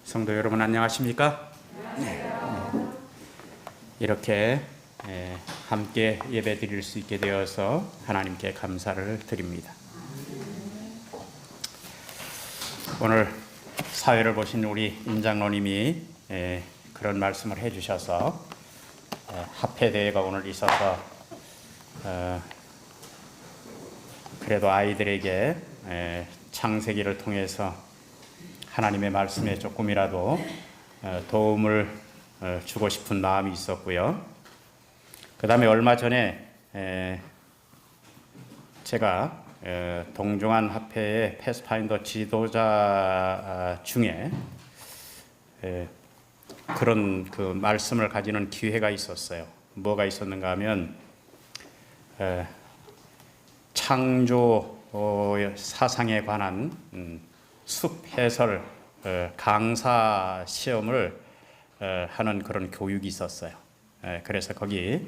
성도 여러분 안녕하십니까? 이렇게 함께 예배 드릴 수 있게 되어서 하나님께 감사를 드립니다. 오늘 사회를 보신 우리 임장로님이 그런 말씀을 해주셔서 합회 대회가 오늘 있어서 그래도 아이들에게 창세기를 통해서 하나님의 말씀에 조금이라도 도움을 주고 싶은 마음이 있었고요. 그 다음에 얼마 전에 제가 동종한 합회의 패스파인더 지도자 중에 그런 그 말씀을 가지는 기회가 있었어요. 뭐가 있었는가 하면 창조 사상에 관한 숲 해설 강사 시험을 하는 그런 교육이 있었어요. 그래서 거기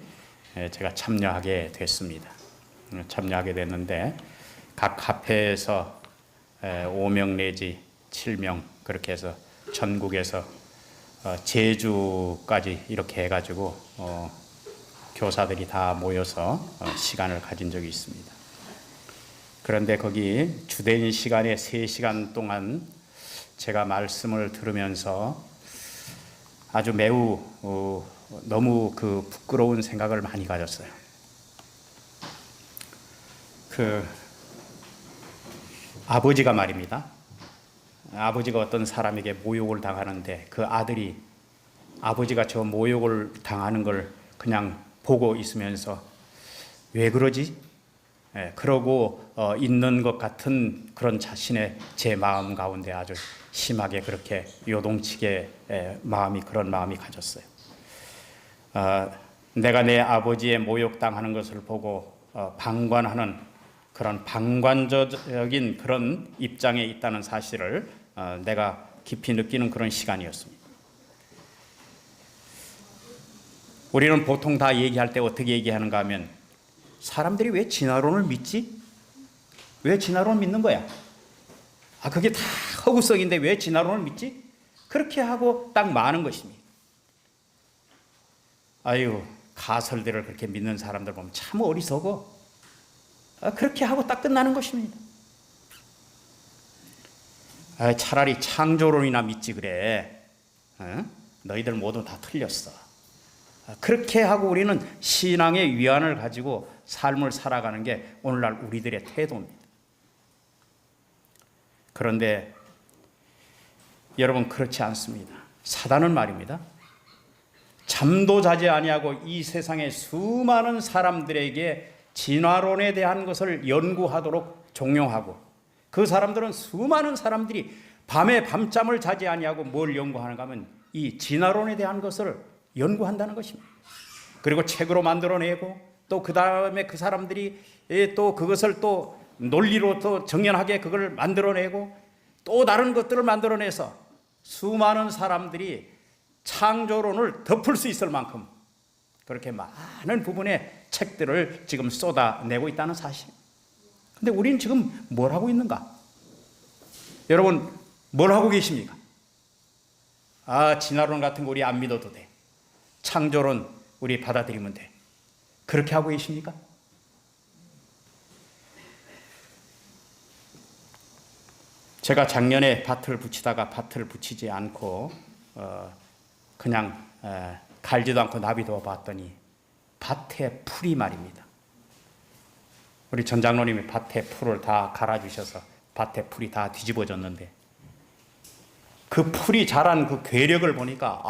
제가 참여하게 됐습니다. 참여하게 됐는데 각 합회에서 5명 내지 7명 그렇게 해서 전국에서 제주까지 이렇게 해가지고 교사들이 다 모여서 시간을 가진 적이 있습니다. 그런데 거기 주된 시간에 3시간 동안 제가 말씀을 들으면서 아주 매우 너무 그 부끄러운 생각을 많이 가졌어요. 그 아버지가 말입니다. 아버지가 어떤 사람에게 모욕을 당하는데 그 아들이 아버지가 저 모욕을 당하는 걸 그냥 보고 있으면서 왜 그러지? 그러고 있는 것 같은 그런 자신의 제 마음 가운데 아주 심하게 그렇게 요동치게 그런 마음이 가졌어요. 내가 내 아버지의 모욕당하는 것을 보고 방관하는 그런 방관적인 그런 입장에 있다는 사실을 내가 깊이 느끼는 그런 시간이었습니다. 우리는 보통 다 얘기할 때 어떻게 얘기하는가 하면 사람들이 왜 진화론을 믿지? 왜 진화론을 믿는 거야? 그게 다 허구성인데 왜 진화론을 믿지? 그렇게 하고 딱 마는 것입니다. 가설들을 그렇게 믿는 사람들 보면 참 어리석어. 그렇게 하고 딱 끝나는 것입니다. 차라리 창조론이나 믿지 그래. 너희들 모두 다 틀렸어. 그렇게 하고 우리는 신앙의 위안을 가지고 삶을 살아가는 게 오늘날 우리들의 태도입니다. 그런데 여러분 그렇지 않습니다. 사단은 말입니다. 잠도 자지 아니하고 이 세상의 수많은 사람들에게 진화론에 대한 것을 연구하도록 종용하고 그 사람들은 수많은 사람들이 밤에 밤잠을 자지 아니하고 뭘 연구하는가 하면 이 진화론에 대한 것을 연구한다는 것입니다. 그리고 책으로 만들어내고 또 그 다음에 그 사람들이 또 그것을 또 논리로 또 정연하게 그걸 만들어내고 또 다른 것들을 만들어내서 수많은 사람들이 창조론을 덮을 수 있을 만큼 그렇게 많은 부분의 책들을 지금 쏟아내고 있다는 사실. 근데 우리는 지금 뭘 하고 있는가? 여러분 뭘 하고 계십니까? 진화론 같은 거 우리 안 믿어도 돼. 창조론 우리 받아들이면 돼. 그렇게 하고 계십니까? 제가 작년에 밭을 붙이다가 밭을 붙이지 않고 그냥 갈지도 않고 놔둬 봤더니 밭에 풀이 말입니다. 우리 전 장로님이 밭에 풀을 다 갈아주셔서 밭에 풀이 다 뒤집어졌는데 그 풀이 자란 그 괴력을 보니까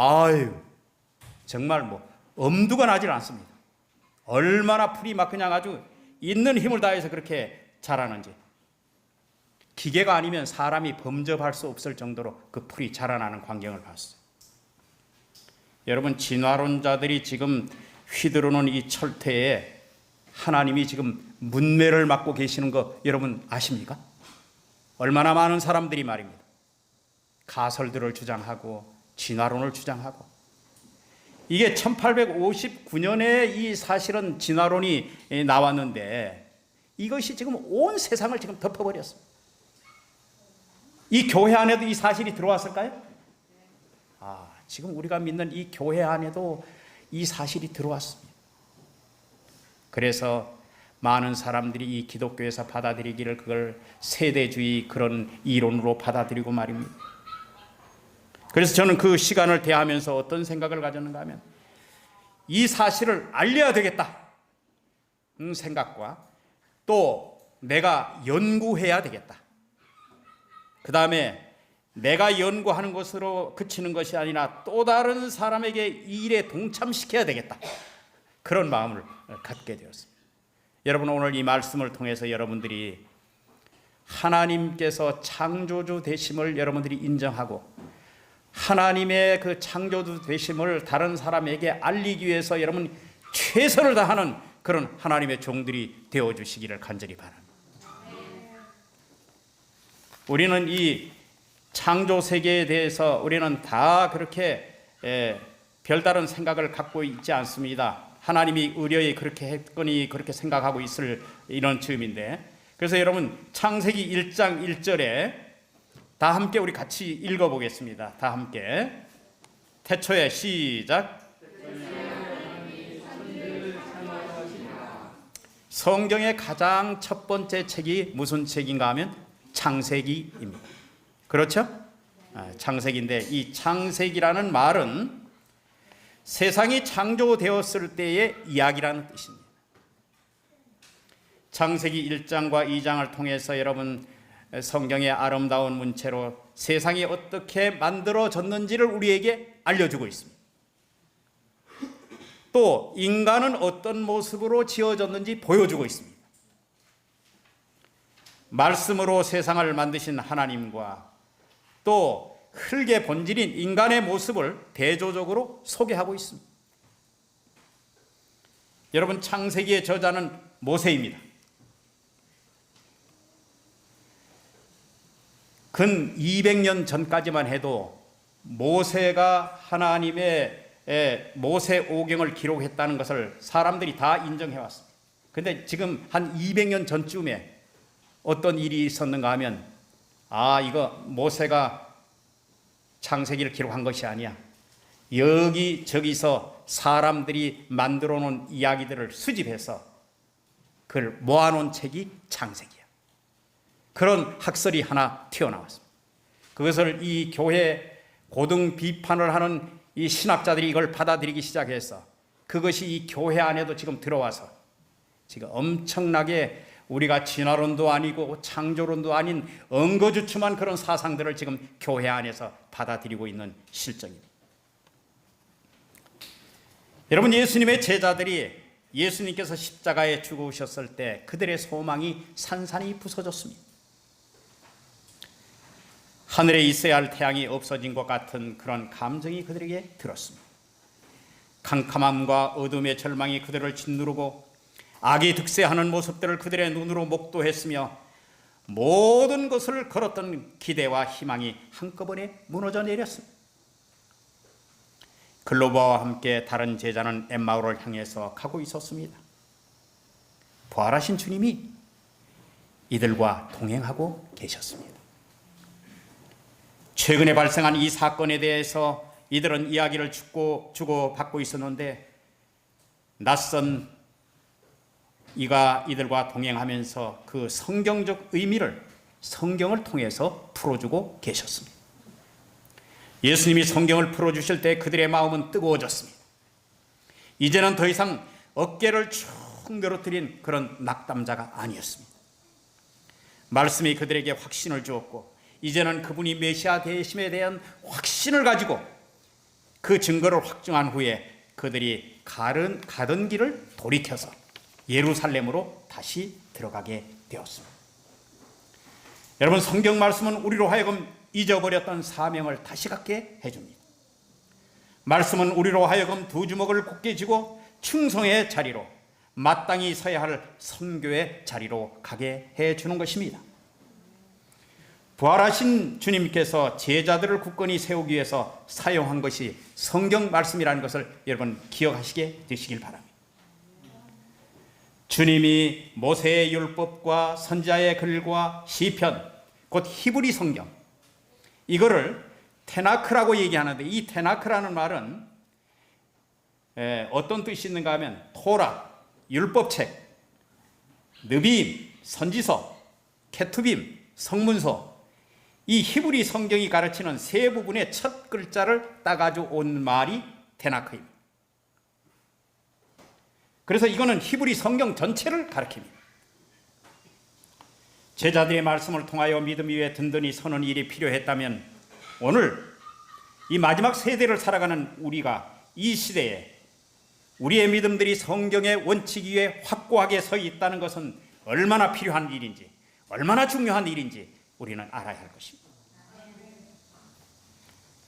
정말 엄두가 나질 않습니다. 얼마나 풀이 막 그냥 아주 있는 힘을 다해서 그렇게 자라는지. 기계가 아니면 사람이 범접할 수 없을 정도로 그 풀이 자라나는 광경을 봤어요. 여러분 진화론자들이 지금 휘두르는 이 철퇴에 하나님이 지금 문매를 맞고 계시는 거 여러분 아십니까? 얼마나 많은 사람들이 말입니다. 가설들을 주장하고 진화론을 주장하고 이게 1859년에 이 사실은 진화론이 나왔는데 이것이 지금 온 세상을 지금 덮어버렸습니다. 이 교회 안에도 이 사실이 들어왔을까요? 지금 우리가 믿는 이 교회 안에도 이 사실이 들어왔습니다. 그래서 많은 사람들이 이 기독교에서 받아들이기를 그걸 세대주의 그런 이론으로 받아들이고 말입니다. 그래서 저는 그 시간을 대하면서 어떤 생각을 가졌는가 하면 이 사실을 알려야 되겠다 생각과 또 내가 연구해야 되겠다. 그 다음에 내가 연구하는 것으로 그치는 것이 아니라 또 다른 사람에게 이 일에 동참시켜야 되겠다. 그런 마음을 갖게 되었습니다. 여러분, 오늘 이 말씀을 통해서 여러분들이 하나님께서 창조주 되심을 여러분들이 인정하고 하나님의 그 창조주 되심을 다른 사람에게 알리기 위해서 여러분 최선을 다하는 그런 하나님의 종들이 되어주시기를 간절히 바랍니다. 우리는 이 창조 세계에 대해서 우리는 다 그렇게 별다른 생각을 갖고 있지 않습니다. 하나님이 의뢰에 그렇게 했거니 그렇게 생각하고 있을 이런 즈음인데, 그래서 여러분 창세기 1장 1절에 다 함께 우리 같이 읽어보겠습니다. 다 함께 태초에 시작. 성경의 가장 첫 번째 책이 무슨 책인가 하면 창세기입니다. 그렇죠? 창세기인데 이 창세기라는 말은 세상이 창조되었을 때의 이야기라는 뜻입니다. 창세기 1장과 2장을 통해서 여러분 성경의 아름다운 문체로 세상이 어떻게 만들어졌는지를 우리에게 알려주고 있습니다. 또 인간은 어떤 모습으로 지어졌는지 보여주고 있습니다. 말씀으로 세상을 만드신 하나님과 또 흙의 본질인 인간의 모습을 대조적으로 소개하고 있습니다. 여러분, 창세기의 저자는 모세입니다. 근 200년 전까지만 해도 모세가 하나님의 모세 오경을 기록했다는 것을 사람들이 다 인정해 왔습니다. 그런데 지금 한 200년 전쯤에 어떤 일이 있었는가 하면 이거 모세가 창세기를 기록한 것이 아니야. 여기저기서 사람들이 만들어 놓은 이야기들을 수집해서 그걸 모아놓은 책이 창세기야. 그런 학설이 하나 튀어나왔습니다. 그것을 이 교회 고등 비판을 하는 이 신학자들이 이걸 받아들이기 시작해서 그것이 이 교회 안에도 지금 들어와서 지금 엄청나게 우리가 진화론도 아니고 창조론도 아닌 엉거주춤한 그런 사상들을 지금 교회 안에서 받아들이고 있는 실정입니다. 여러분, 예수님의 제자들이 예수님께서 십자가에 죽으셨을 때 그들의 소망이 산산이 부서졌습니다. 하늘에 있어야 할 태양이 없어진 것 같은 그런 감정이 그들에게 들었습니다. 캄캄함과 어둠의 절망이 그들을 짓누르고 악이 득세하는 모습들을 그들의 눈으로 목도했으며 모든 것을 걸었던 기대와 희망이 한꺼번에 무너져 내렸습니다. 글로바와 함께 다른 제자는 엠마오를 향해서 가고 있었습니다. 부활하신 주님이 이들과 동행하고 계셨습니다. 최근에 발생한 이 사건에 대해서 이들은 이야기를 주고받고 있었는데 낯선 이가 이들과 동행하면서 그 성경적 의미를 성경을 통해서 풀어주고 계셨습니다. 예수님이 성경을 풀어주실 때 그들의 마음은 뜨거워졌습니다. 이제는 더 이상 어깨를 쭉 늘어뜨린 그런 낙담자가 아니었습니다. 말씀이 그들에게 확신을 주었고 이제는 그분이 메시아 되심에 대한 확신을 가지고 그 증거를 확증한 후에 그들이 가던 길을 돌이켜서 예루살렘으로 다시 들어가게 되었습니다. 여러분, 성경 말씀은 우리로 하여금 잊어버렸던 사명을 다시 갖게 해줍니다. 말씀은 우리로 하여금 두 주먹을 굳게 쥐고 충성의 자리로 마땅히 서야 할 선교의 자리로 가게 해주는 것입니다. 부활하신 주님께서 제자들을 굳건히 세우기 위해서 사용한 것이 성경 말씀이라는 것을 여러분 기억하시게 되시길 바랍니다. 주님이 모세의 율법과 선지자의 글과 시편, 곧 히브리 성경, 이거를 테나크라고 얘기하는데, 이 테나크라는 말은 어떤 뜻이 있는가 하면 토라, 율법책, 느비임, 선지서, 케투빔, 성문서, 이 히브리 성경이 가르치는 세 부분의 첫 글자를 따가지고 온 말이 테나크입니다. 그래서 이거는 히브리 성경 전체를 가리킵니다. 제자들의 말씀을 통하여 믿음 위에 든든히 서는 일이 필요했다면 오늘 이 마지막 세대를 살아가는 우리가 이 시대에 우리의 믿음들이 성경의 원칙 위에 확고하게 서 있다는 것은 얼마나 필요한 일인지, 얼마나 중요한 일인지 우리는 알아야 할 것입니다.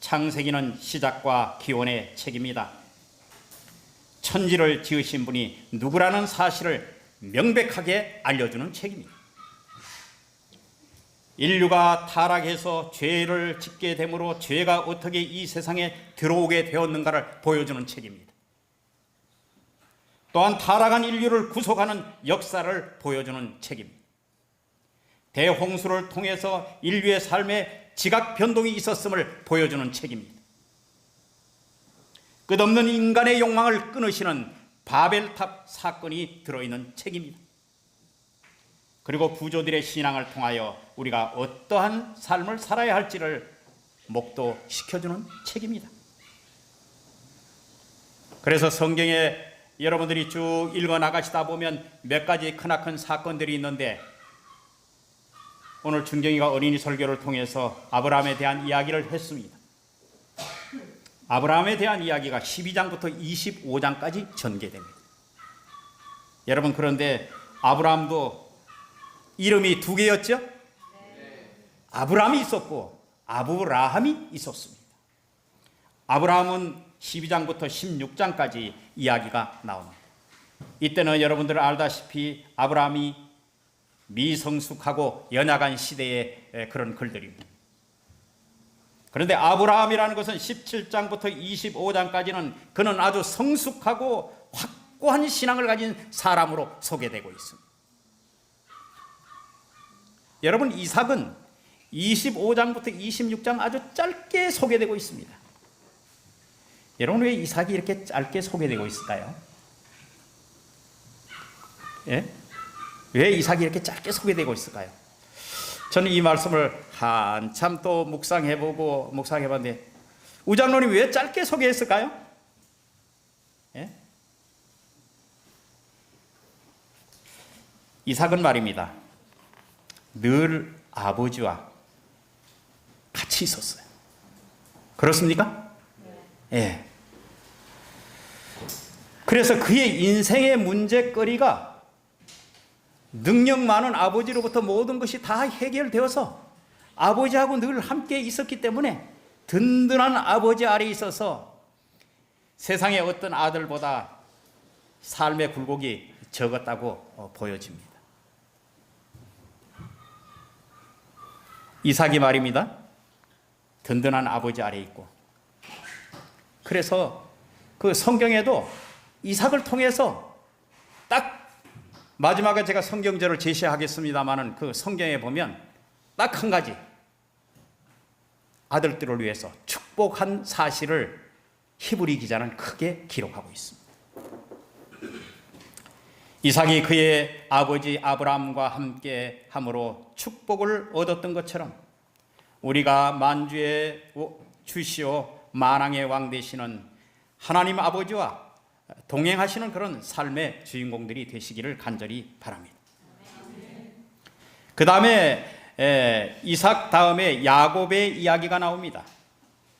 창세기는 시작과 기원의 책입니다. 천지를 지으신 분이 누구라는 사실을 명백하게 알려주는 책입니다. 인류가 타락해서 죄를 짓게 되므로 죄가 어떻게 이 세상에 들어오게 되었는가를 보여주는 책입니다. 또한 타락한 인류를 구속하는 역사를 보여주는 책입니다. 대홍수를 통해서 인류의 삶에 지각 변동이 있었음을 보여주는 책입니다. 끝없는 인간의 욕망을 끊으시는 바벨탑 사건이 들어있는 책입니다. 그리고 부조들의 신앙을 통하여 우리가 어떠한 삶을 살아야 할지를 목도시켜주는 책입니다. 그래서 성경에 여러분들이 쭉 읽어 나가시다 보면 몇 가지 크나큰 사건들이 있는데, 오늘 준경이가 어린이 설교를 통해서 아브라함에 대한 이야기를 했습니다. 아브라함에 대한 이야기가 12장부터 25장까지 전개됩니다. 여러분, 그런데 아브라함도 이름이 두 개였죠? 아브라함이 있었고 아브라함이 있었습니다. 아브라함은 12장부터 16장까지 이야기가 나옵니다. 이때는 여러분들 알다시피 아브라함이 미성숙하고 연약한 시대의 그런 글들입니다. 그런데 아브라함이라는 것은 17장부터 25장까지는 그는 아주 성숙하고 확고한 신앙을 가진 사람으로 소개되고 있습니다. 여러분, 이삭은 25장부터 26장 아주 짧게 소개되고 있습니다. 여러분, 왜 이삭이 이렇게 짧게 소개되고 있을까요? 예? 왜 이삭이 이렇게 짧게 소개되고 있을까요? 저는 이 말씀을 한참 또 묵상해봤는데, 우장로님 왜 짧게 소개했을까요? 예? 이삭은 말입니다, 늘 아버지와 같이 있었어요. 그렇습니까? 예. 그래서 그의 인생의 문제거리가 능력 많은 아버지로부터 모든 것이 다 해결되어서 아버지하고 늘 함께 있었기 때문에 든든한 아버지 아래에 있어서 세상의 어떤 아들보다 삶의 굴곡이 적었다고 보여집니다. 이삭이 말입니다, 든든한 아버지 아래에 있고, 그래서 그 성경에도 이삭을 통해서 딱 마지막에 제가 성경절을 제시하겠습니다마는 그 성경에 보면 딱 한 가지 아들들을 위해서 축복한 사실을 히브리 기자는 크게 기록하고 있습니다. 이삭이 그의 아버지 아브라함과 함께 함으로 축복을 얻었던 것처럼 우리가 만주의 주시오 만왕의 왕 되시는 하나님 아버지와 동행하시는 그런 삶의 주인공들이 되시기를 간절히 바랍니다. 그 다음에 이삭 다음에 야곱의 이야기가 나옵니다.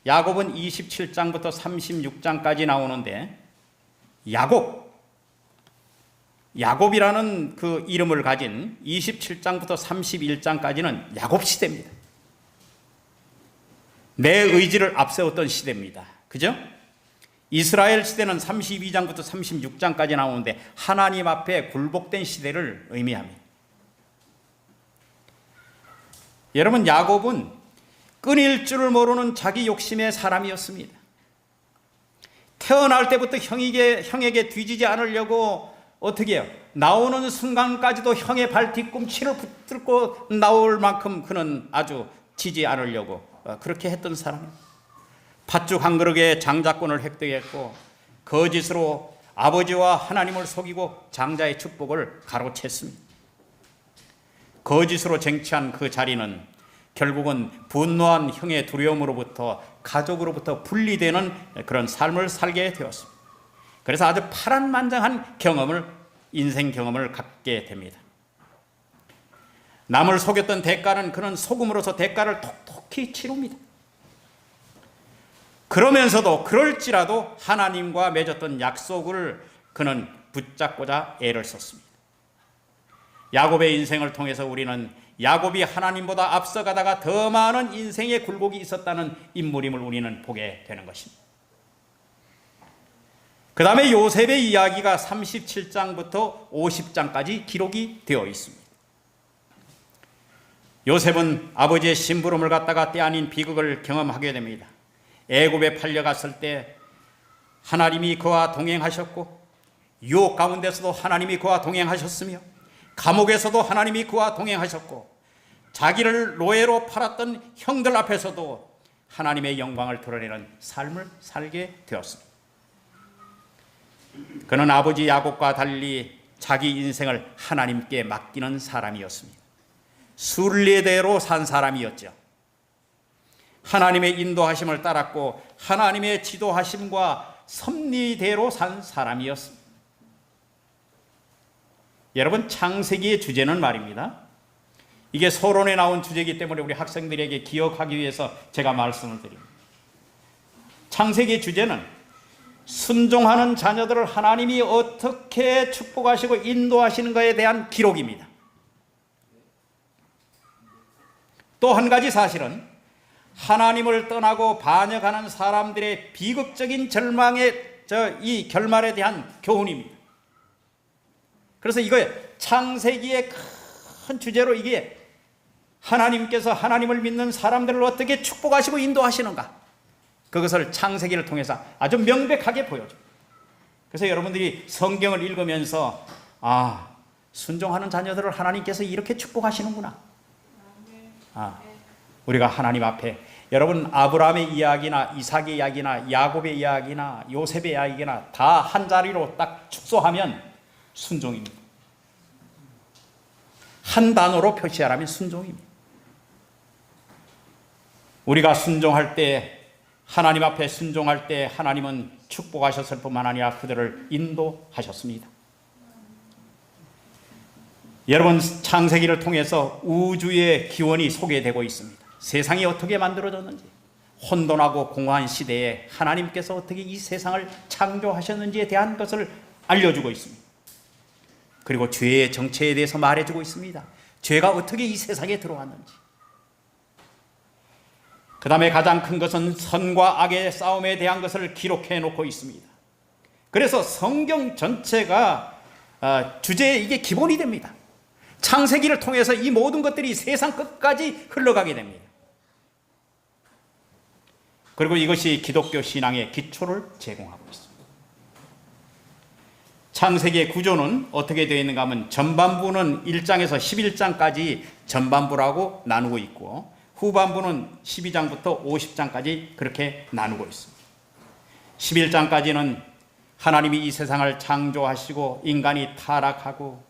야곱은 27장부터 36장까지 나오는데, 야곱이라는 그 이름을 가진 27장부터 31장까지는 야곱 시대입니다. 내 의지를 앞세웠던 시대입니다. 그죠? 이스라엘 시대는 32장부터 36장까지 나오는데 하나님 앞에 굴복된 시대를 의미합니다. 여러분, 야곱은 끊일 줄을 모르는 자기 욕심의 사람이었습니다. 태어날 때부터 형에게 뒤지지 않으려고 어떻게 해요? 나오는 순간까지도 형의 발 뒤꿈치를 붙들고 나올 만큼 그는 아주 지지 않으려고 그렇게 했던 사람입니다. 팥죽 한 그릇의 장자권을 획득했고 거짓으로 아버지와 하나님을 속이고 장자의 축복을 가로챘습니다. 거짓으로 쟁취한 그 자리는 결국은 분노한 형의 두려움으로부터 가족으로부터 분리되는 그런 삶을 살게 되었습니다. 그래서 아주 파란만장한 인생 경험을 갖게 됩니다. 남을 속였던 대가는 그는 속음으로써 대가를 톡톡히 치릅니다. 그러면서도 그럴지라도 하나님과 맺었던 약속을 그는 붙잡고자 애를 썼습니다. 야곱의 인생을 통해서 우리는 야곱이 하나님보다 앞서가다가 더 많은 인생의 굴곡이 있었다는 인물임을 우리는 보게 되는 것입니다. 그 다음에 요셉의 이야기가 37장부터 50장까지 기록이 되어 있습니다. 요셉은 아버지의 심부름을 갖다가 때 아닌 비극을 경험하게 됩니다. 애굽에 팔려갔을 때 하나님이 그와 동행하셨고 유혹 가운데서도 하나님이 그와 동행하셨으며 감옥에서도 하나님이 그와 동행하셨고 자기를 노예로 팔았던 형들 앞에서도 하나님의 영광을 드러내는 삶을 살게 되었습니다. 그는 아버지 야곱과 달리 자기 인생을 하나님께 맡기는 사람이었습니다. 순례대로 산 사람이었죠. 하나님의 인도하심을 따랐고 하나님의 지도하심과 섭리대로 산 사람이었습니다. 여러분, 창세기의 주제는 말입니다. 이게 서론에 나온 주제이기 때문에 우리 학생들에게 기억하기 위해서 제가 말씀을 드립니다. 창세기의 주제는 순종하는 자녀들을 하나님이 어떻게 축복하시고 인도하시는 것에 대한 기록입니다. 또 한 가지 사실은 하나님을 떠나고 반역하는 사람들의 비극적인 절망의 이 결말에 대한 교훈입니다. 그래서 이거 창세기의 큰 주제로 이게 하나님께서 하나님을 믿는 사람들을 어떻게 축복하시고 인도하시는가, 그것을 창세기를 통해서 아주 명백하게 보여줘요. 그래서 여러분들이 성경을 읽으면서 순종하는 자녀들을 하나님께서 이렇게 축복하시는구나. 우리가 하나님 앞에, 여러분 아브라함의 이야기나 이삭의 이야기나 야곱의 이야기나 요셉의 이야기나 다 한 자리로 딱 축소하면 순종입니다. 한 단어로 표시하라면 순종입니다. 우리가 순종할 때, 하나님 앞에 순종할 때 하나님은 축복하셨을 뿐만 아니라 그들을 인도하셨습니다. 여러분, 창세기를 통해서 우주의 기원이 소개되고 있습니다. 세상이 어떻게 만들어졌는지, 혼돈하고 공허한 시대에 하나님께서 어떻게 이 세상을 창조하셨는지에 대한 것을 알려주고 있습니다. 그리고 죄의 정체에 대해서 말해주고 있습니다. 죄가 어떻게 이 세상에 들어왔는지. 그 다음에 가장 큰 것은 선과 악의 싸움에 대한 것을 기록해 놓고 있습니다. 그래서 성경 전체가 주제에 이게 기본이 됩니다. 창세기를 통해서 이 모든 것들이 세상 끝까지 흘러가게 됩니다. 그리고 이것이 기독교 신앙의 기초를 제공하고 있습니다. 창세기의 구조는 어떻게 되어 있는가 하면 전반부는 1장에서 11장까지 전반부라고 나누고 있고 후반부는 12장부터 50장까지 그렇게 나누고 있습니다. 11장까지는 하나님이 이 세상을 창조하시고 인간이 타락하고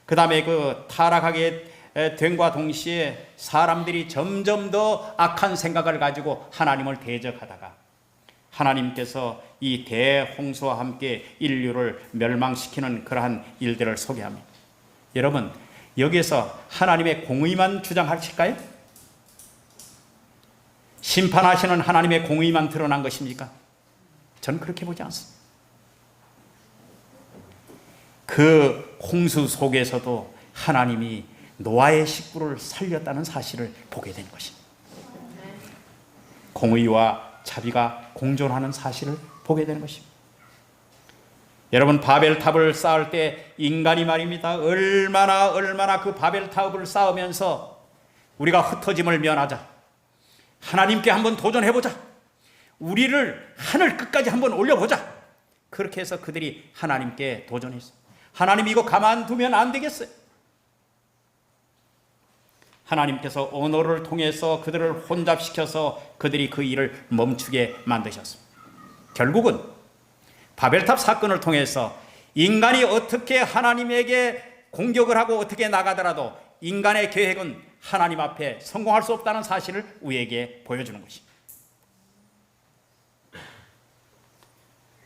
그 다음에 그 타락하게 됨과 동시에 사람들이 점점 더 악한 생각을 가지고 하나님을 대적하다가 하나님께서 이 대홍수와 함께 인류를 멸망시키는 그러한 일들을 소개합니다. 여러분, 여기에서 하나님의 공의만 주장하실까요? 심판하시는 하나님의 공의만 드러난 것입니까? 저는 그렇게 보지 않습니다. 그 홍수 속에서도 하나님이 노아의 식구를 살렸다는 사실을 보게 된 것입니다. 공의와 자비가 공존하는 사실을 보게 되는 것입니다. 여러분, 바벨탑을 쌓을 때 인간이 말입니다. 얼마나 그 바벨탑을 쌓으면서 우리가 흩어짐을 면하자, 하나님께 한번 도전해보자, 우리를 하늘 끝까지 한번 올려보자, 그렇게 해서 그들이 하나님께 도전했어요. 하나님, 이거 가만두면 안 되겠어요. 하나님께서 언어를 통해서 그들을 혼잡시켜서 그들이 그 일을 멈추게 만드셨습니다. 결국은 바벨탑 사건을 통해서 인간이 어떻게 하나님에게 공격을 하고 어떻게 나가더라도 인간의 계획은 하나님 앞에 성공할 수 없다는 사실을 우리에게 보여주는 것입니다.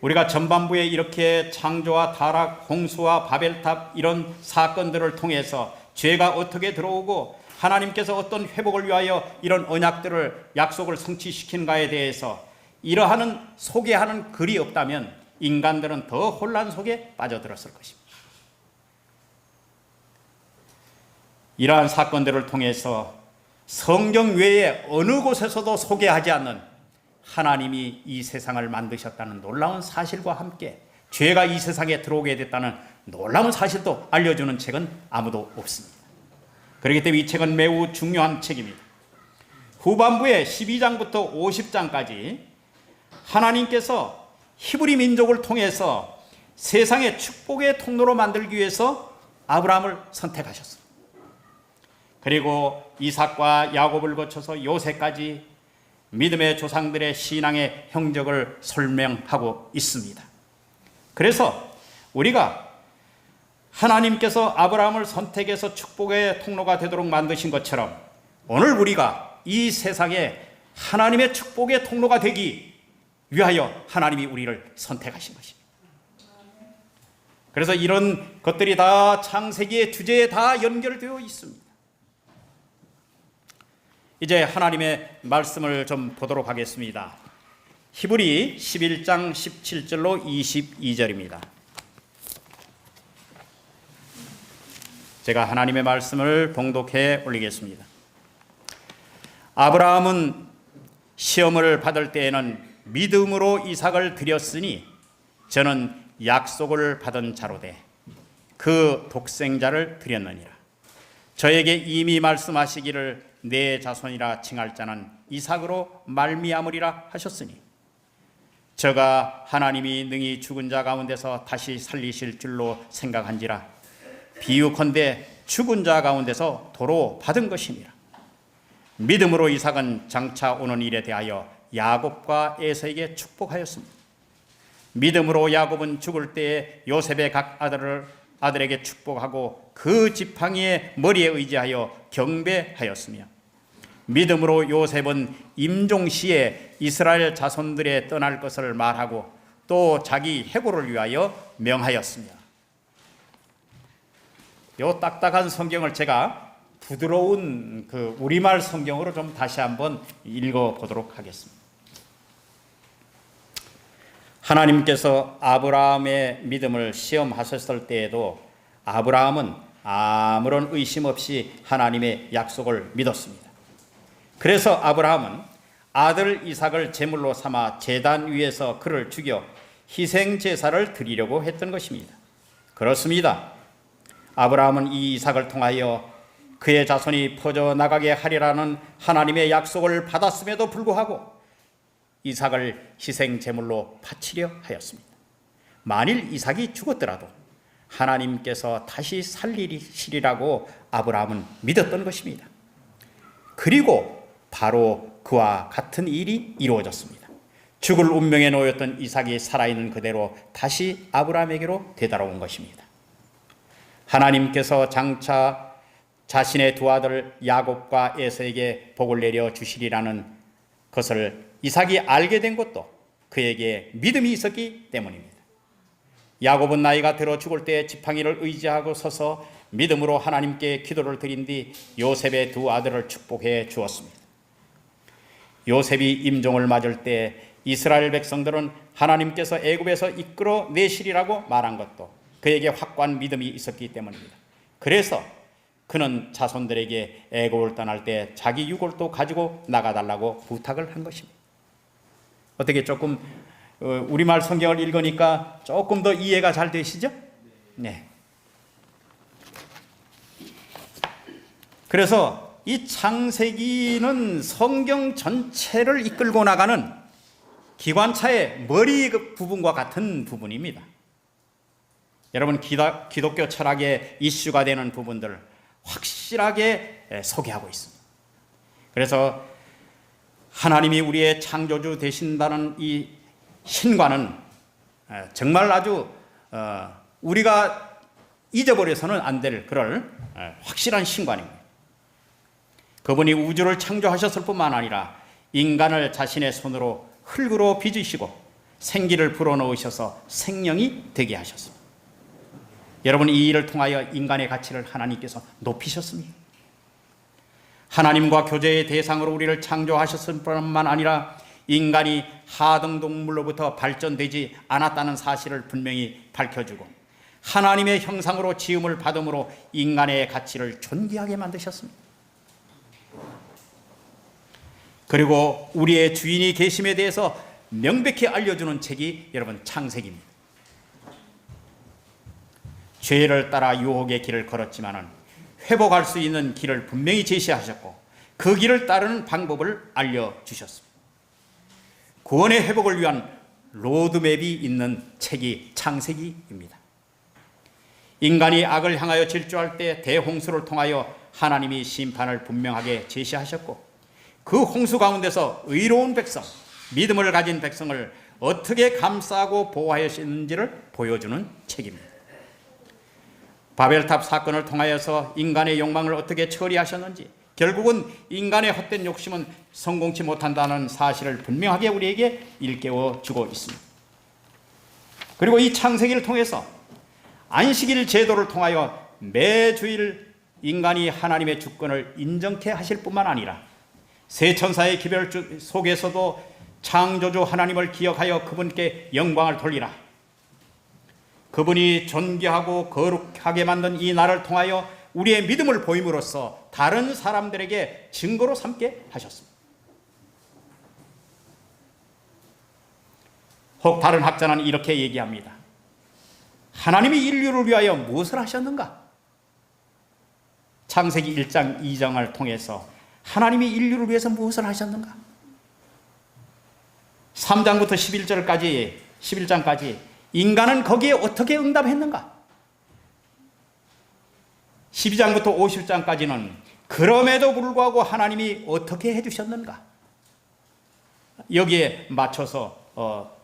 우리가 전반부에 이렇게 창조와 타락, 홍수와 바벨탑 이런 사건들을 통해서 죄가 어떻게 들어오고 하나님께서 어떤 회복을 위하여 이런 언약들을 약속을 성취시키는가에 대해서 이러한 소개하는 글이 없다면 인간들은 더 혼란 속에 빠져들었을 것입니다. 이러한 사건들을 통해서 성경 외에 어느 곳에서도 소개하지 않는 하나님이 이 세상을 만드셨다는 놀라운 사실과 함께 죄가 이 세상에 들어오게 됐다는 놀라운 사실도 알려주는 책은 아무도 없습니다. 그렇기 때문에 이 책은 매우 중요한 책입니다. 후반부에 12장부터 50장까지 하나님께서 히브리 민족을 통해서 세상의 축복의 통로로 만들기 위해서 아브라함을 선택하셨습니다. 그리고 이삭과 야곱을 거쳐서 요새까지 믿음의 조상들의 신앙의 형적을 설명하고 있습니다. 그래서 우리가 하나님께서 아브라함을 선택해서 축복의 통로가 되도록 만드신 것처럼 오늘 우리가 이 세상에 하나님의 축복의 통로가 되기 위하여 하나님이 우리를 선택하신 것입니다. 그래서 이런 것들이 다 창세기의 주제에 다 연결되어 있습니다. 이제 하나님의 말씀을 좀 보도록 하겠습니다. 히브리 11장 17절로 22절입니다. 제가 하나님의 말씀을 봉독해 올리겠습니다. 아브라함은 시험을 받을 때에는 믿음으로 이삭을 드렸으니 저는 약속을 받은 자로되 그 독생자를 드렸느니라. 저에게 이미 말씀하시기를 내 자손이라 칭할 자는 이삭으로 말미암으리라 하셨으니 저가 하나님이 능히 죽은 자 가운데서 다시 살리실 줄로 생각한지라 비유컨대 죽은 자 가운데서 도로 받은 것이니라. 믿음으로 이삭은 장차 오는 일에 대하여 야곱과 에서에게 축복하였습니다. 믿음으로 야곱은 죽을 때에 요셉의 각 아들에게 축복하고 그 지팡이의 머리에 의지하여 경배하였으며 믿음으로 요셉은 임종시에 이스라엘 자손들에 떠날 것을 말하고 또 자기 해고를 위하여 명하였으며. 요 딱딱한 성경을 제가 부드러운 그 우리말 성경으로 좀 다시 한번 읽어보도록 하겠습니다. 하나님께서 아브라함의 믿음을 시험하셨을 때에도 아브라함은 아무런 의심 없이 하나님의 약속을 믿었습니다. 그래서 아브라함은 아들 이삭을 제물로 삼아 제단 위에서 그를 죽여 희생 제사를 드리려고 했던 것입니다. 그렇습니다. 아브라함은 이 이삭을 통하여 그의 자손이 퍼져나가게 하리라는 하나님의 약속을 받았음에도 불구하고 이삭을 희생 제물로 바치려 하였습니다. 만일 이삭이 죽었더라도 하나님께서 다시 살리시리라고 아브라함은 믿었던 것입니다. 그리고 바로 그와 같은 일이 이루어졌습니다. 죽을 운명에 놓였던 이삭이 살아있는 그대로 다시 아브라함에게로 되돌아온 것입니다. 하나님께서 장차 자신의 두 아들 야곱과 에서에게 복을 내려 주시리라는 것을 이삭이 알게 된 것도 그에게 믿음이 있었기 때문입니다. 야곱은 나이가 들어 죽을 때 지팡이를 의지하고 서서 믿음으로 하나님께 기도를 드린 뒤 요셉의 두 아들을 축복해 주었습니다. 요셉이 임종을 맞을 때 이스라엘 백성들은 하나님께서 애굽에서 이끌어 내시리라고 말한 것도 그에게 확고한 믿음이 있었기 때문입니다. 그래서 그는 자손들에게 애굽을 떠날 때 자기 유골도 가지고 나가달라고 부탁을 한 것입니다. 어떻게 조금 우리말 성경을 읽으니까 조금 더 이해가 잘 되시죠? 네. 그래서 이 창세기는 성경 전체를 이끌고 나가는 기관차의 머리 부분과 같은 부분입니다. 여러분 기독교 철학의 이슈가 되는 부분들, 확실하게 소개하고 있습니다. 그래서 하나님이 우리의 창조주 되신다는 이 신과는 정말 아주 우리가 잊어버려서는 안 될 그럴 확실한 신관입니다. 그분이 우주를 창조하셨을 뿐만 아니라 인간을 자신의 손으로 흙으로 빚으시고 생기를 불어넣으셔서 생명이 되게 하셨습니다. 여러분, 이 일을 통하여 인간의 가치를 하나님께서 높이셨습니다. 하나님과 교제의 대상으로 우리를 창조하셨을 뿐만 아니라 인간이 하등동물로부터 발전되지 않았다는 사실을 분명히 밝혀주고 하나님의 형상으로 지음을 받음으로 인간의 가치를 존귀하게 만드셨습니다. 그리고 우리의 주인이 계심에 대해서 명백히 알려주는 책이 여러분 창세기입니다. 죄를 따라 유혹의 길을 걸었지만은 회복할 수 있는 길을 분명히 제시하셨고 그 길을 따르는 방법을 알려주셨습니다. 구원의 회복을 위한 로드맵이 있는 책이 창세기입니다. 인간이 악을 향하여 질주할 때 대홍수를 통하여 하나님이 심판을 분명하게 제시하셨고 그 홍수 가운데서 의로운 백성, 믿음을 가진 백성을 어떻게 감싸고 보호하셨는지를 보여주는 책입니다. 바벨탑 사건을 통하여서 인간의 욕망을 어떻게 처리하셨는지, 결국은 인간의 헛된 욕심은 성공치 못한다는 사실을 분명하게 우리에게 일깨워 주고 있습니다. 그리고 이 창세기를 통해서 안식일 제도를 통하여 매주일 인간이 하나님의 주권을 인정케 하실 뿐만 아니라 세 천사의 기별 속에서도 창조주 하나님을 기억하여 그분께 영광을 돌리라, 그분이 존귀하고 거룩하게 만든 이 날을 통하여 우리의 믿음을 보임으로써 다른 사람들에게 증거로 삼게 하셨습니다. 혹 다른 학자는 이렇게 얘기합니다. 하나님이 인류를 위하여 무엇을 하셨는가? 창세기 1장 2장을 통해서 하나님이 인류를 위해서 무엇을 하셨는가? 3장부터 11장까지 인간은 거기에 어떻게 응답했는가? 12장부터 50장까지는 그럼에도 불구하고 하나님이 어떻게 해주셨는가? 여기에 맞춰서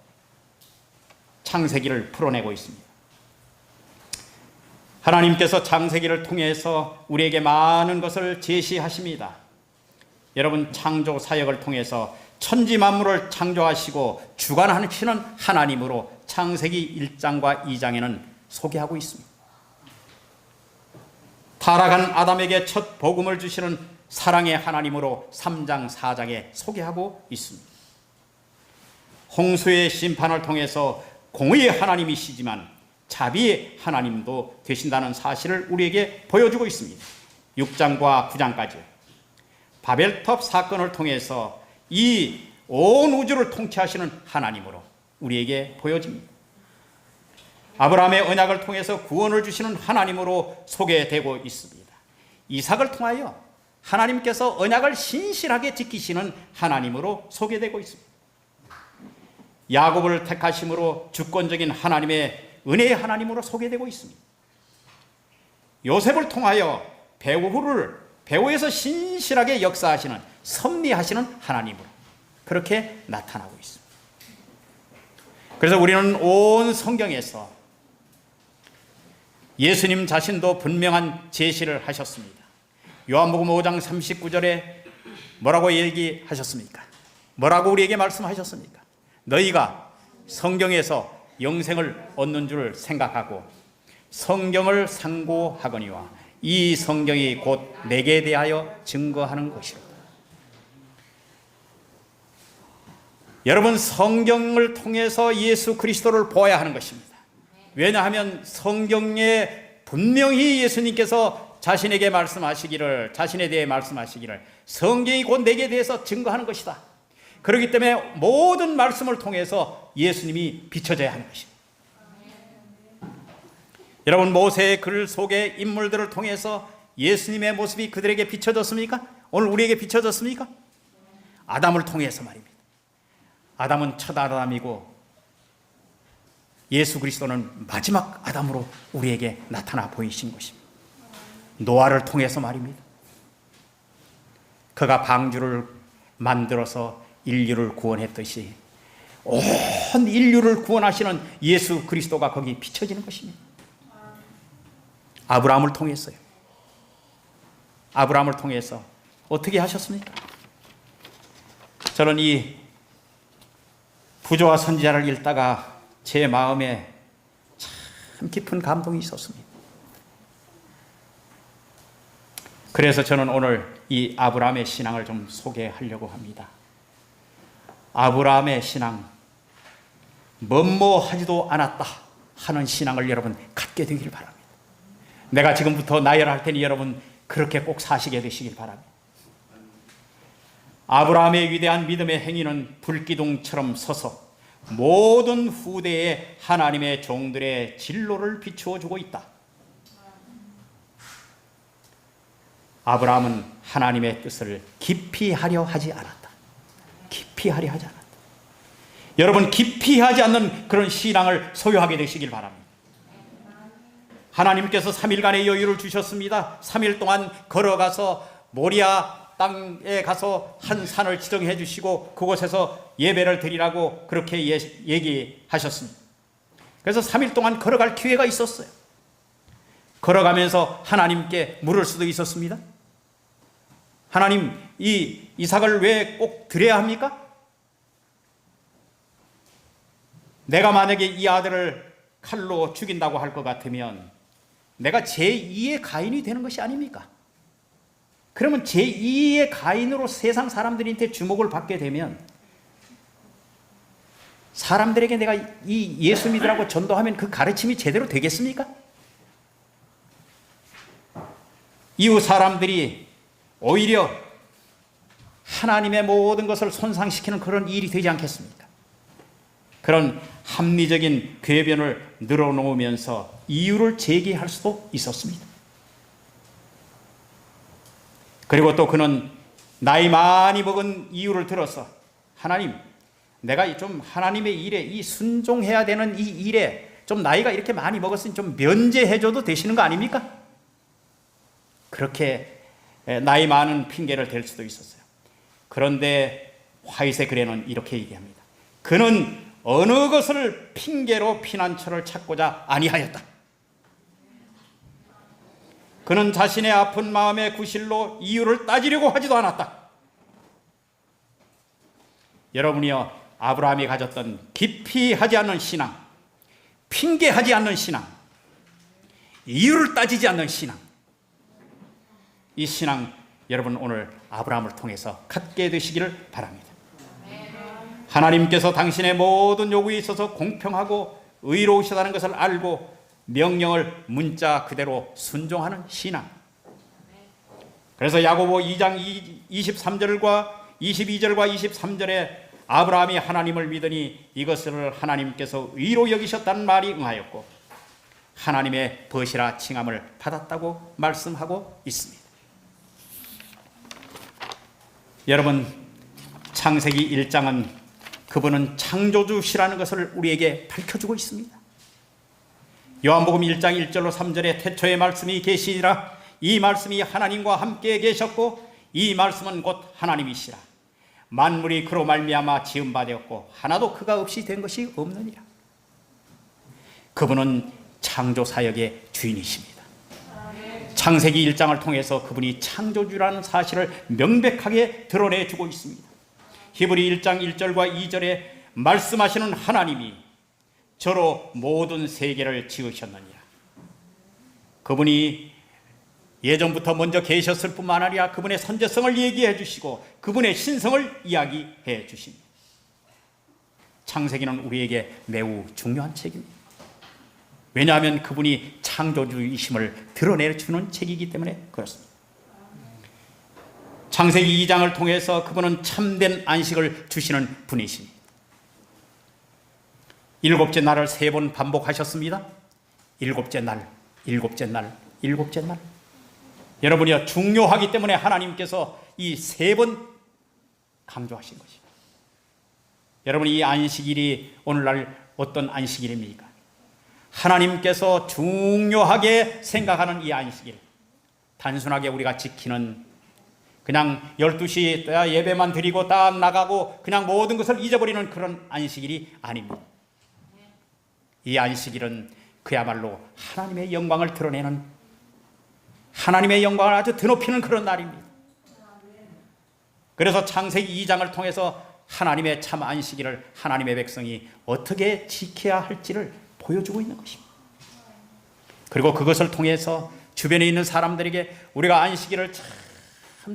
창세기를 풀어내고 있습니다. 하나님께서 창세기를 통해서 우리에게 많은 것을 제시하십니다. 여러분, 창조 사역을 통해서 천지 만물을 창조하시고 주관하시는 하나님으로 창세기 1장과 2장에는 소개하고 있습니다. 타락한 아담에게 첫 복음을 주시는 사랑의 하나님으로 3장 4장에 소개하고 있습니다. 홍수의 심판을 통해서 공의의 하나님이시지만 자비의 하나님도 되신다는 사실을 우리에게 보여주고 있습니다. 6장과 9장까지 바벨탑 사건을 통해서 이 온 우주를 통치하시는 하나님으로 우리에게 보여집니다. 아브라함의 언약을 통해서 구원을 주시는 하나님으로 소개되고 있습니다. 이삭을 통하여 하나님께서 언약을 신실하게 지키시는 하나님으로 소개되고 있습니다. 야곱을 택하심으로 주권적인 하나님의 은혜의 하나님으로 소개되고 있습니다. 요셉을 통하여 배후에서 신실하게 역사하시는, 섭리하시는 하나님으로 그렇게 나타나고 있습니다. 그래서 우리는 온 성경에서 예수님 자신도 분명한 제시를 하셨습니다. 요한복음 5장 39절에 뭐라고 얘기하셨습니까? 뭐라고 우리에게 말씀하셨습니까? 너희가 성경에서 영생을 얻는 줄 생각하고 성경을 상고하거니와 이 성경이 곧 내게 대하여 증거하는 것이로다. 여러분, 성경을 통해서 예수 그리스도를 보아야 하는 것입니다. 왜냐하면 성경에 분명히 예수님께서 자신에게 말씀하시기를, 자신에 대해 말씀하시기를 성경이 곧 내게 대해서 증거하는 것이다. 그렇기 때문에 모든 말씀을 통해서 예수님이 비춰져야 하는 것입니다. 여러분, 모세의 글 속의 인물들을 통해서 예수님의 모습이 그들에게 비춰졌습니까? 오늘 우리에게 비춰졌습니까? 아담을 통해서 말입니다. 아담은 첫 아담이고 예수 그리스도는 마지막 아담으로 우리에게 나타나 보이신 것입니다. 노아를 통해서 말입니다. 그가 방주를 만들어서 인류를 구원했듯이 온 인류를 구원하시는 예수 그리스도가 거기 비춰지는 것입니다. 아브라함을 통했어요. 아브라함을 통해서 어떻게 하셨습니까? 저는 이 부조와 선지자를 읽다가 제 마음에 참 깊은 감동이 있었습니다. 그래서 저는 오늘 이 아브라함의 신앙을 좀 소개하려고 합니다. 아브라함의 신앙, 뭐뭐하지도 않았다 하는 신앙을 여러분 갖게 되길 바랍니다. 내가 지금부터 나열할 테니 여러분 그렇게 꼭 사시게 되시길 바랍니다. 아브라함의 위대한 믿음의 행위는 불기둥처럼 서서 모든 후대에 하나님의 종들의 진로를 비추어 주고 있다. 아브라함은 하나님의 뜻을 깊이 하려 하지 않았다. 깊이 하려 하지 않았다. 여러분 깊이 하지 않는 그런 신앙을 소유하게 되시길 바랍니다. 하나님께서 3일간의 여유를 주셨습니다. 3일 동안 걸어가서 모리아 땅에 가서 한 산을 지정해 주시고 그곳에서 예배를 드리라고 그렇게 얘기하셨습니다. 그래서 3일 동안 걸어갈 기회가 있었어요. 걸어가면서 하나님께 물을 수도 있었습니다. 하나님, 이 이삭을 왜 꼭 드려야 합니까? 내가 만약에 이 아들을 칼로 죽인다고 할 것 같으면 내가 제2의 가인이 되는 것이 아닙니까? 그러면 제2의 가인으로 세상 사람들한테 주목을 받게 되면 사람들에게 내가 이 예수 믿으라고 전도하면 그 가르침이 제대로 되겠습니까? 이웃 사람들이 오히려 하나님의 모든 것을 손상시키는 그런 일이 되지 않겠습니까? 그런 합리적인 궤변을 늘어놓으면서 이유를 제기할 수도 있었습니다. 그리고 또 그는 나이 많이 먹은 이유를 들어서 하나님, 내가 좀 하나님의 일에 이 순종해야 되는 이 일에 좀 나이가 이렇게 많이 먹었으니 좀 면제해줘도 되시는 거 아닙니까? 그렇게 나이 많은 핑계를 댈 수도 있었어요. 그런데 화이세 글에는 이렇게 얘기합니다. 그는 어느 것을 핑계로 피난처를 찾고자 아니하였다. 그는 자신의 아픈 마음의 구실로 이유를 따지려고 하지도 않았다. 여러분이요, 아브라함이 가졌던 깊이 하지 않는 신앙, 핑계하지 않는 신앙, 이유를 따지지 않는 신앙, 이 신앙 여러분 오늘 아브라함을 통해서 갖게 되시기를 바랍니다. 하나님께서 당신의 모든 요구에 있어서 공평하고 의로우시다는 것을 알고 명령을 문자 그대로 순종하는 신앙. 그래서 야고보 2장 23절과 22절과 23절에 아브라함이 하나님을 믿으니 이것을 하나님께서 의로 여기셨다는 말이 응하였고 하나님의 벗이라 칭함을 받았다고 말씀하고 있습니다. 여러분, 창세기 1장은 그분은 창조주시라는 것을 우리에게 밝혀주고 있습니다. 요한복음 1장 1절로 3절에 태초에 말씀이 계시니라. 이 말씀이 하나님과 함께 계셨고 이 말씀은 곧 하나님이시라. 만물이 그로 말미암아 지은 바 되었고 하나도 그가 없이 된 것이 없느니라. 그분은 창조 사역의 주인이십니다. 창세기 1장을 통해서 그분이 창조주라는 사실을 명백하게 드러내주고 있습니다. 히브리 1장 1절과 2절에 말씀하시는 하나님이 저로 모든 세계를 지으셨느니라. 그분이 예전부터 먼저 계셨을 뿐만 아니라 그분의 선제성을 얘기해 주시고 그분의 신성을 이야기해 주십니다. 창세기는 우리에게 매우 중요한 책입니다. 왜냐하면 그분이 창조주이심을 드러내주는 책이기 때문에 그렇습니다. 창세기 2장을 통해서 그분은 참된 안식을 주시는 분이십니다. 일곱째 날을 3번 반복하셨습니다. 일곱째 날, 일곱째 날, 일곱째 날. 여러분이요, 중요하기 때문에 하나님께서 이 3번 강조하신 것입니다. 여러분, 이 안식일이 오늘날 어떤 안식일입니까? 하나님께서 중요하게 생각하는 이 안식일, 단순하게 우리가 지키는 그냥 12시 예배만 드리고 딱 나가고 그냥 모든 것을 잊어버리는 그런 안식일이 아닙니다. 이 안식일은 그야말로 하나님의 영광을 드러내는, 하나님의 영광을 아주 드높이는 그런 날입니다. 그래서 창세기 2장을 통해서 하나님의 참 안식일을 하나님의 백성이 어떻게 지켜야 할지를 보여주고 있는 것입니다. 그리고 그것을 통해서 주변에 있는 사람들에게 우리가 안식일을 참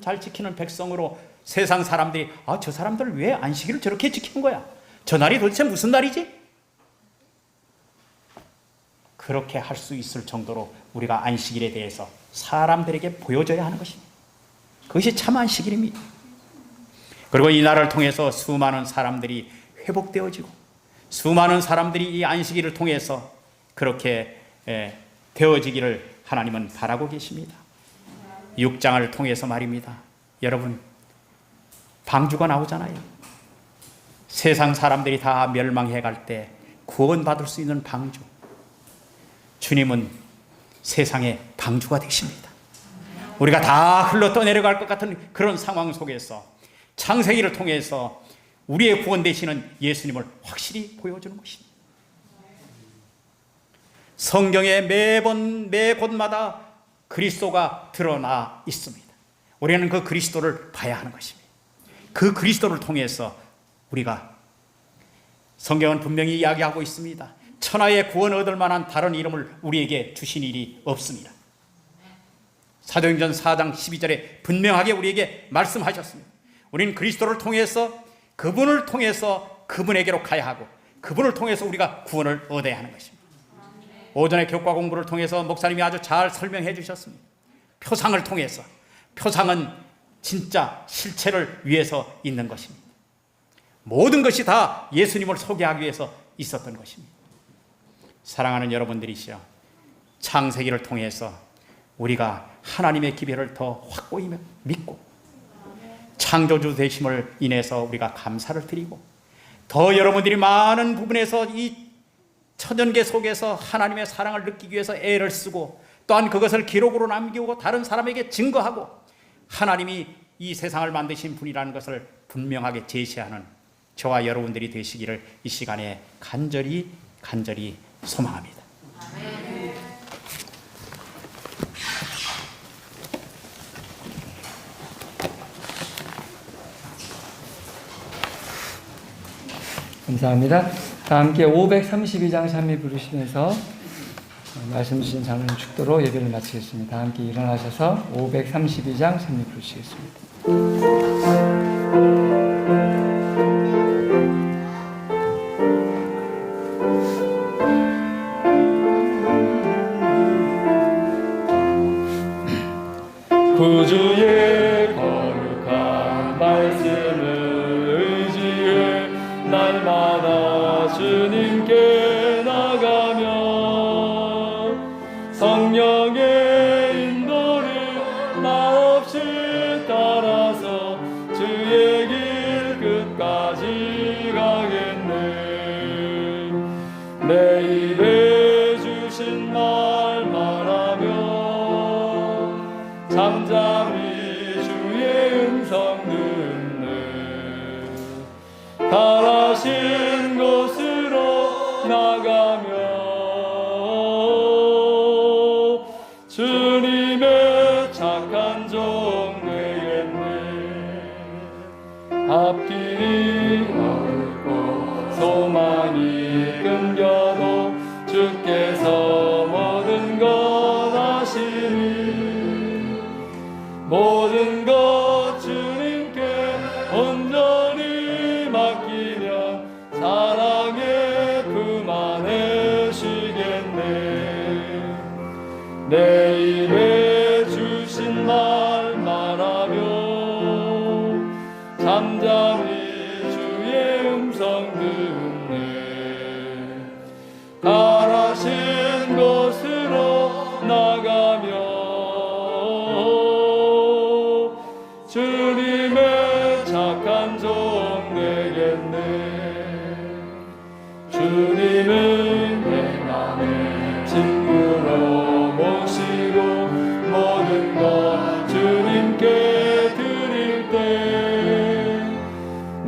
잘 지키는 백성으로 세상 사람들이 저 사람들 왜 안식일을 저렇게 지키는 거야? 저 날이 도대체 무슨 날이지? 그렇게 할 수 있을 정도로 우리가 안식일에 대해서 사람들에게 보여줘야 하는 것입니다. 그것이 참 안식일입니다. 그리고 이 날을 통해서 수많은 사람들이 회복되어지고 수많은 사람들이 이 안식일을 통해서 그렇게 되어지기를 하나님은 바라고 계십니다. 6장을 통해서 말입니다. 여러분, 방주가 나오잖아요. 세상 사람들이 다 멸망해 갈 때 구원받을 수 있는 방주. 주님은 세상의 방주가 되십니다. 우리가 다 흘러 떠내려갈 것 같은 그런 상황 속에서 창세기를 통해서 우리의 구원 되시는 예수님을 확실히 보여주는 것입니다. 성경에 매 곳마다 그리스도가 드러나 있습니다. 우리는 그 그리스도를 봐야 하는 것입니다. 그 그리스도를 통해서 우리가, 성경은 분명히 이야기하고 있습니다. 천하의 구원 얻을 만한 다른 이름을 우리에게 주신 일이 없습니다. 사도행전 4장 12절에 분명하게 우리에게 말씀하셨습니다. 우리는 그리스도를 통해서, 그분을 통해서 그분에게로 가야 하고 그분을 통해서 우리가 구원을 얻어야 하는 것입니다. 오전에 교과 공부를 통해서 목사님이 아주 잘 설명해 주셨습니다. 표상을 통해서, 표상은 진짜 실체를 위해서 있는 것입니다. 모든 것이 다 예수님을 소개하기 위해서 있었던 것입니다. 사랑하는 여러분들이시여, 창세기를 통해서 우리가 하나님의 기별을 더 확고히 믿고 창조주 되심을 인해서 우리가 감사를 드리고 더 여러분들이 많은 부분에서 이 천연계 속에서 하나님의 사랑을 느끼기 위해서 애를 쓰고 또한 그것을 기록으로 남기고 다른 사람에게 증거하고 하나님이 이 세상을 만드신 분이라는 것을 분명하게 제시하는 저와 여러분들이 되시기를 이 시간에 간절히 소망합니다. 감사합니다. 다 함께 532장 찬미 부르시면서 말씀 주신 장로님 축도로 예배를 마치겠습니다. 다 함께 일어나셔서 532장 찬미 부르시겠습니다. 구주의 거룩한 말씀을 의지해 날마다 주님께 나가며 성령의 인도를 나 없이 따라서 주의 길 끝까지 가겠네. 내 입에 주신 말 말하며 잠잠히 주의 음성 듣네. 달하신 곳으로 나가며 주님의 착한 종 되겠네. 앞길이 어둡고 소망이 끊겨도 주께서 모든 것 아시니 모든 것 주님께 온전히 맡기면 사랑의 품 안에 쉬겠네. 내 입에 주신 말 말하며 잠잠히 주의 음성 듣네. 달하신 곳으로 나가며 주님의 착한 종 되겠네. 주님은 내 맘에 친구로 모시고 모든 것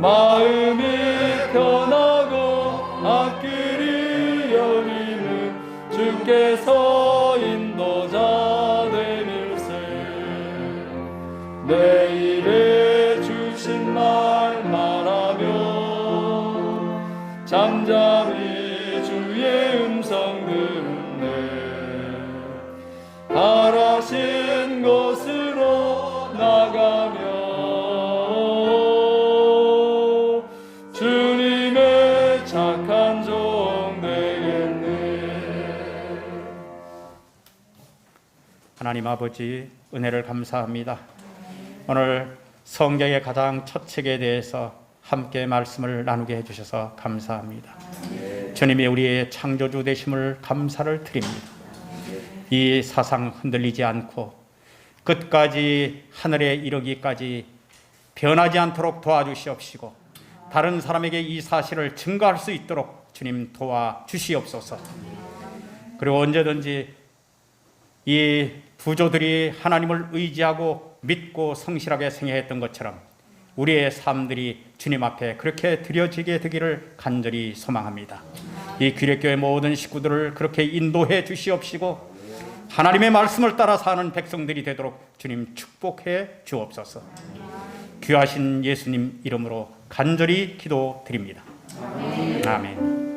마음이 편하고 앞길이 열리는 주께서 인도자 되밀세. 내 입에 주신 말 말하며 잠잠히 주의 음성 듣네. 바라신 곳으로 나가며 주님의 착한 종 되겠네. 하나님 아버지, 은혜를 감사합니다. 오늘 성경의 가장 첫 책에 대해서 함께 말씀을 나누게 해주셔서 감사합니다. 주님이 우리의 창조주 되심을 감사를 드립니다. 이 사상 흔들리지 않고 끝까지 하늘에 이르기까지 변하지 않도록 도와주시옵시고, 다른 사람에게 이 사실을 증거할 수 있도록 주님 도와주시옵소서. 그리고 언제든지 이 부조들이 하나님을 의지하고 믿고 성실하게 생애했던 것처럼 우리의 삶들이 주님 앞에 그렇게 드려지게 되기를 간절히 소망합니다. 이 귀례교회 모든 식구들을 그렇게 인도해 주시옵시고, 하나님의 말씀을 따라 사는 백성들이 되도록 주님 축복해 주옵소서. 귀하신 예수님 이름으로 간절히 기도드립니다. 아멘.